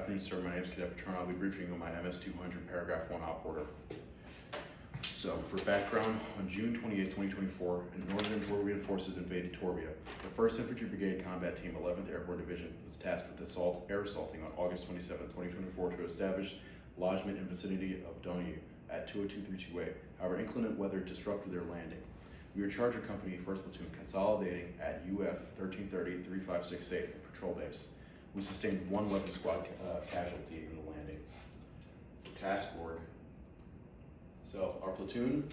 afternoon, sir. My name is Cadet Patrone. I'll be briefing on my MS-200 Paragraph 1 op order. So, for background, on June 28, 2024, Northern Border Reinforcements invaded Torbia. The 1st Infantry Brigade Combat Team, 11th Airborne Division, was tasked with air assaulting on August 27, 2024 to establish lodgment in vicinity of Donu at 20232A. However, inclement weather disrupted their landing. We were Charger Company, 1st Platoon, consolidating at UF 1330-3568, patrol base. We sustained one weapon squad casualty in the landing. Task board. So our platoon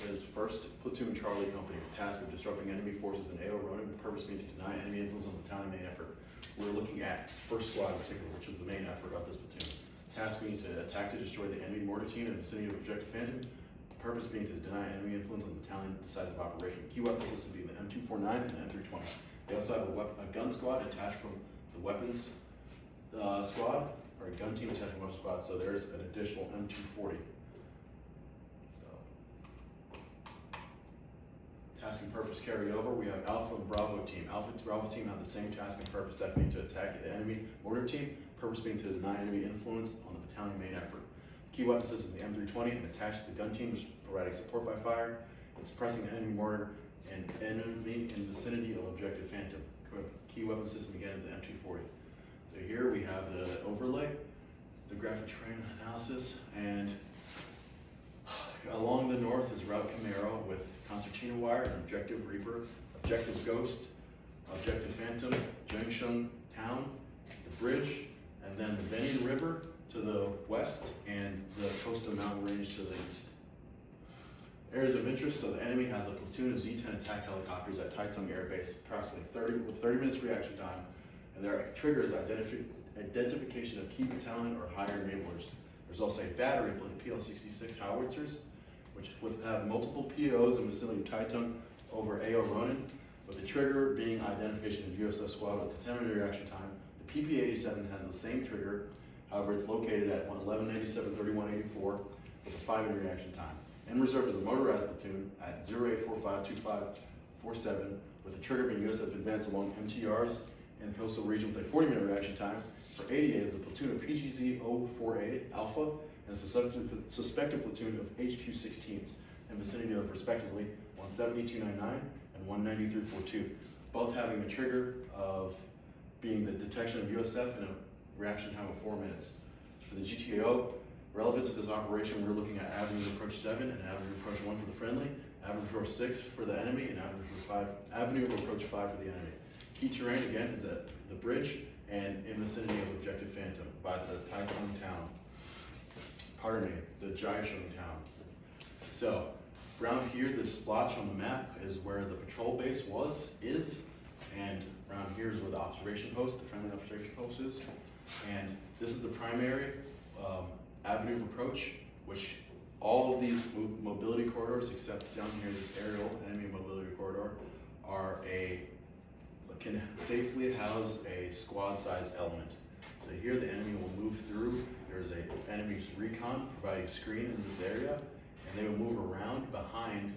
is 1st Platoon Charlie Company, with task of disrupting enemy forces in AO Ronan, purpose being to deny enemy influence on the battalion main effort. We're looking at 1st Squad in particular, which is the main effort of this platoon. Task being to attack to destroy the enemy mortar team in the vicinity of Objective Phantom. Purpose being to deny enemy influence on the battalion decisive operation. Key weapon system being the M249 and the M320. They also have a gun squad attached from the weapons squad, or a gun team attached from weapons squad, so there's an additional M240. Task and purpose carryover. We have Alpha and Bravo team. Alpha and Bravo team have the same task and purpose, that being to attack the enemy mortar team. Purpose being to deny enemy influence on the battalion main effort. Key weapon system, the M320, and attached to the gun team, which is providing support by fire and suppressing the enemy mortar and enemy in vicinity of Objective Phantom. Key weapon system again is the M240. So here we have the overlay, the graphic terrain analysis, and along the north is Route Camaro with Concertina Wire and Objective Reaper, Objective Ghost, Objective Phantom, Jiangsheng Town, the bridge, and then the Benin River to the west and the coastal mountain range to the east. Areas of interest, so the enemy has a platoon of Z-10 attack helicopters at Taitung Air Base, approximately 30 minutes reaction time, and their trigger is identification of key battalion or higher enablers. There's also a battery of PL-66 howitzers, which would have multiple POs in the vicinity of Taitung over AO Ronan, with the trigger being identification of USF squad with the 10-minute reaction time. The PP-87 has the same trigger, however it's located at 1187-3184 with a 5-minute reaction time. In reserve is a motorized platoon at 08452547 with the trigger being USF advance along MTRs in the coastal region with a 40-minute reaction time. For 88 is a platoon of PGZ 048 Alpha and a suspected platoon of HQ-16s in vicinity of respectively 17299 and 19342, both having a trigger of being the detection of USF and a reaction time of 4 minutes. For the GTAO, relevant to this operation, we're looking at Avenue Approach 7 and Avenue Approach 1 for the friendly, Avenue Approach 6 for the enemy, and Avenue Approach 5 for the enemy. Key terrain again is at the bridge and in vicinity of Objective Phantom by the Taitung Town. Pardon me, the Jiangsheng Town. So, around here, this splotch on the map is where the patrol base is, and around here is where the observation post, the friendly observation post is. And this is the primary avenue of approach, which all of these mobility corridors, except down here, this aerial enemy mobility corridor, can safely house a squad-sized element. So here the enemy will move through. There's an enemy's recon providing a screen in this area, and they will move around behind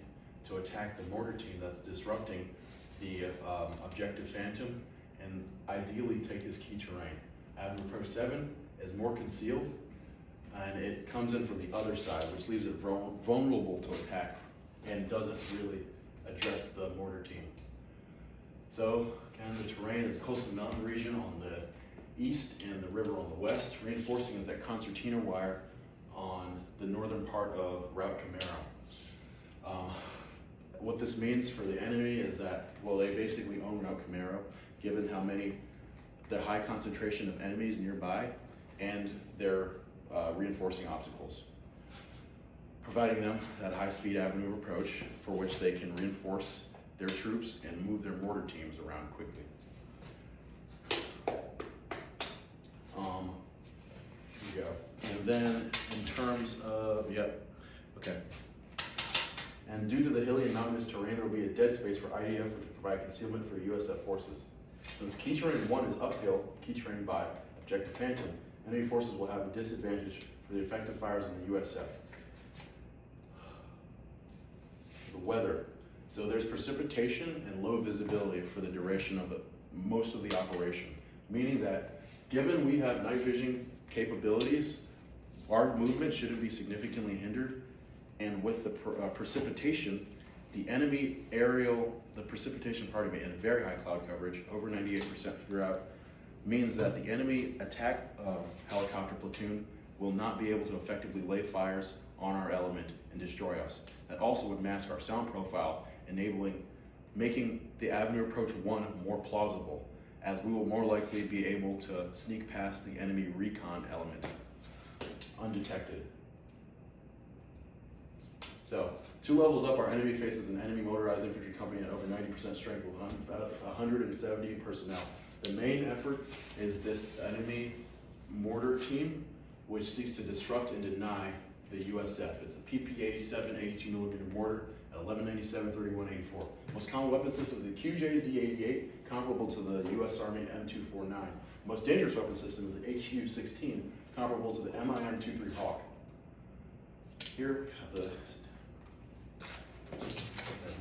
to attack the mortar team that's disrupting the Objective Phantom, and ideally take this key terrain. Avenue Approach 7 is more concealed, and it comes in from the other side, which leaves it vulnerable to attack and doesn't really address the mortar team. So, again, the terrain is a coastal mountain region on the east and the river on the west. Reinforcing is that concertina wire on the northern part of Route Camaro. What this means for the enemy is that, well, they basically own Route Camaro, given the high concentration of enemies nearby and their reinforcing obstacles, providing them that high-speed avenue of approach for which they can reinforce their troops and move their mortar teams around quickly. Here we go. And then in terms of, And due to the hilly and mountainous terrain, there will be a dead space for IDF, which will provide concealment for USF forces. Since key terrain 1 is uphill, key terrain by Objective Phantom, enemy forces will have a disadvantage for the effective fires on the USF. The weather. So there's precipitation and low visibility for the duration of most of the operation, meaning that Given we have night vision capabilities, our movement shouldn't be significantly hindered, and with the precipitation, the precipitation, pardon me, and very high cloud coverage, over 98% throughout, means that the enemy attack helicopter platoon will not be able to effectively lay fires on our element and destroy us. That also would mask our sound profile, making the Avenue Approach 1 more plausible, as we will more likely be able to sneak past the enemy recon element undetected. So, 2 levels up, our enemy faces an enemy motorized infantry company at over 90% strength with about 170 personnel. The main effort is this enemy mortar team, which seeks to disrupt and deny the USF. It's a PP-87 82mm mortar at 1197-3184. Most common weapon system is the QJZ-88, comparable to the US Army M249. Most dangerous weapon system is the HU-16, comparable to the MIM-23 Hawk. Here, at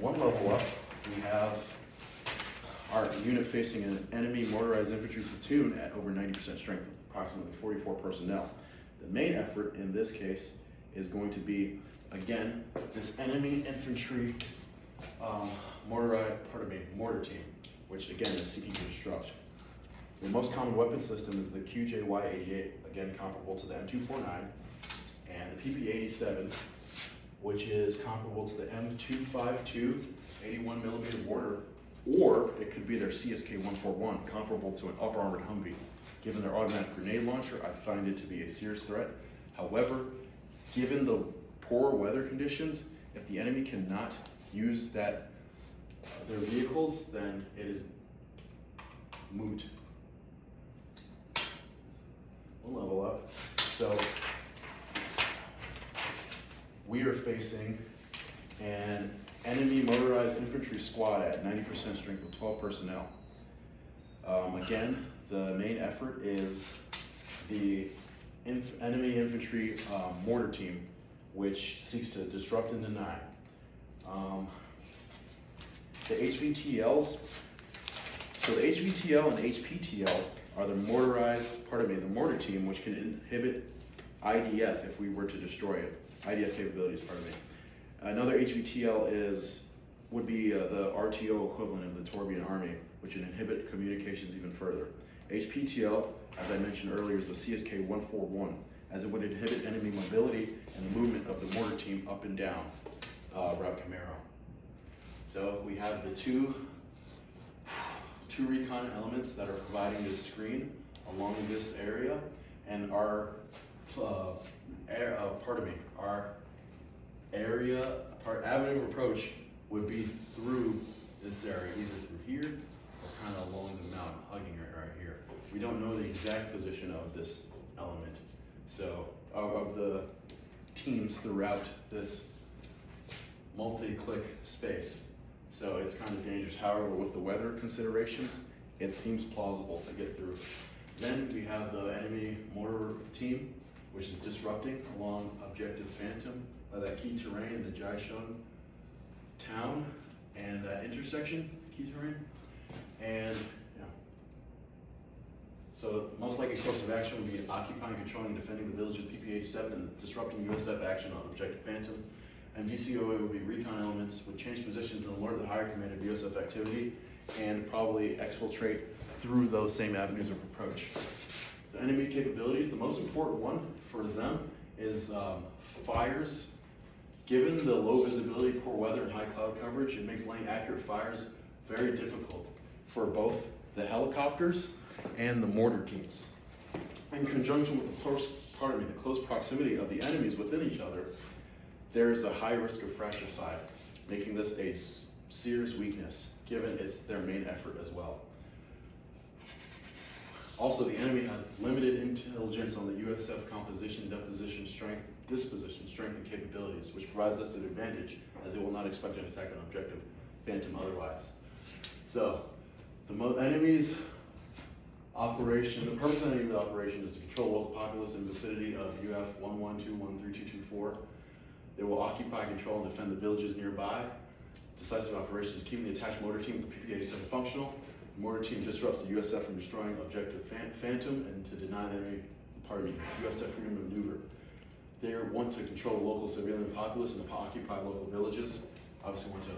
1 level up, we have our unit facing an enemy motorized infantry platoon at over 90% strength, approximately 44 personnel. The main effort in this case is going to be, again, this enemy infantry mortar team, which again is seeking to disrupt. The most common weapon system is the QJY-88, again comparable to the M249, and the PP-87, which is comparable to the M252 81mm mortar, or it could be their CSK-141, comparable to an upper armored Humvee. Given their automatic grenade launcher, I find it to be a serious threat. However, given the poor weather conditions, if the enemy cannot use their vehicles, then it is moot. We'll level up. So we are facing an enemy motorized infantry squad at 90% strength with 12 personnel. Again, the main effort is the enemy infantry mortar team, which seeks to disrupt and deny. The HVTLs, so the HVTL and HPTL are the the mortar team, which can inhibit IDF if we were to destroy it. IDF capabilities, pardon me. Another HVTL would be the RTO equivalent of the Torbian Army, which would inhibit communications even further. HPTL, as I mentioned earlier, is the CSK-141, as it would inhibit enemy mobility and the movement of the mortar team up and down Route Camaro. So we have the two recon elements that are providing this screen along this area, and our avenue of approach would be through this area, either through here or kind of along the mountain, hugging it right here. We don't know the exact position of this element, so of the teams throughout this multi-click space. So it's kind of dangerous. However, with the weather considerations, it seems plausible to get through. Then we have the enemy mortar team, which is disrupting along Objective Phantom by that key terrain in the Jiaishun town and that intersection, key terrain. And so most likely course of action would be occupying, controlling, and defending the village of PP-87 and disrupting USF action on Objective Phantom. And DCOA would be recon elements, would change positions and alert the higher command of USF activity and probably exfiltrate through those same avenues of approach. So enemy capabilities, the most important one for them is fires. Given the low visibility, poor weather, and high cloud coverage, it makes laying accurate fires very difficult for both the helicopters and the mortar teams. In conjunction with the close proximity of the enemies within each other, there is a high risk of fratricide, making this a serious weakness, given it's their main effort as well. Also, the enemy had limited intelligence on the USF composition, disposition, strength, and capabilities, which provides us an advantage, as they will not expect an attack on Objective Phantom otherwise. So, the enemy's operation, the purpose of the enemy's operation is to control local populace in the vicinity of UF 11213224. They will occupy, control, and defend the villages nearby. Decisive operations, keeping the attached motor team with the PP-87 functional, The mortar team disrupts the USF from destroying objective Phantom and to deny the enemy, USF freedom of maneuver. They want to control local civilian populace and occupy local villages. Obviously want to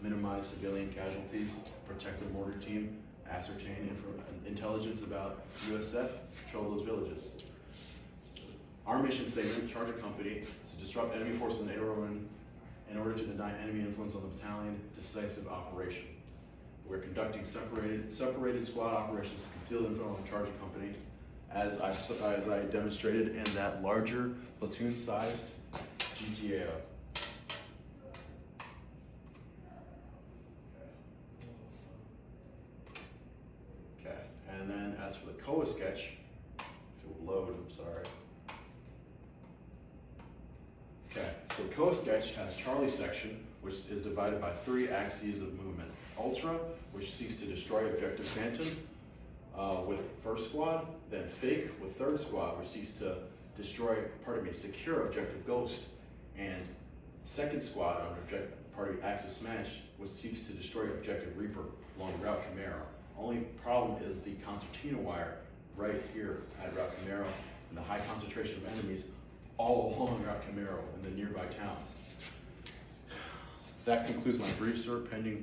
minimize civilian casualties, protect the mortar team, ascertain intelligence about USF, control those villages. So, our mission statement, Charger Company, is to disrupt enemy forces in order to deny enemy influence on the battalion decisive operation. We're conducting separated squad operations to conceal info on the Charger Company, as I demonstrated in that larger platoon-sized GTAO. Okay, and then as for the COA sketch, if it will load, I'm sorry. Okay, so the COA sketch has Charlie section, which is divided by 3 axes of movement. Ultra, which seeks to destroy objective Phantom with first squad, then Fake with third squad, which seeks to secure objective Ghost, and second squad on Axis Smash, which seeks to destroy objective Reaper along Route Camaro. Only problem is the concertina wire right here at Route Camaro and the high concentration of enemies all along Route Camaro and the nearby towns. That concludes my brief, sir, pending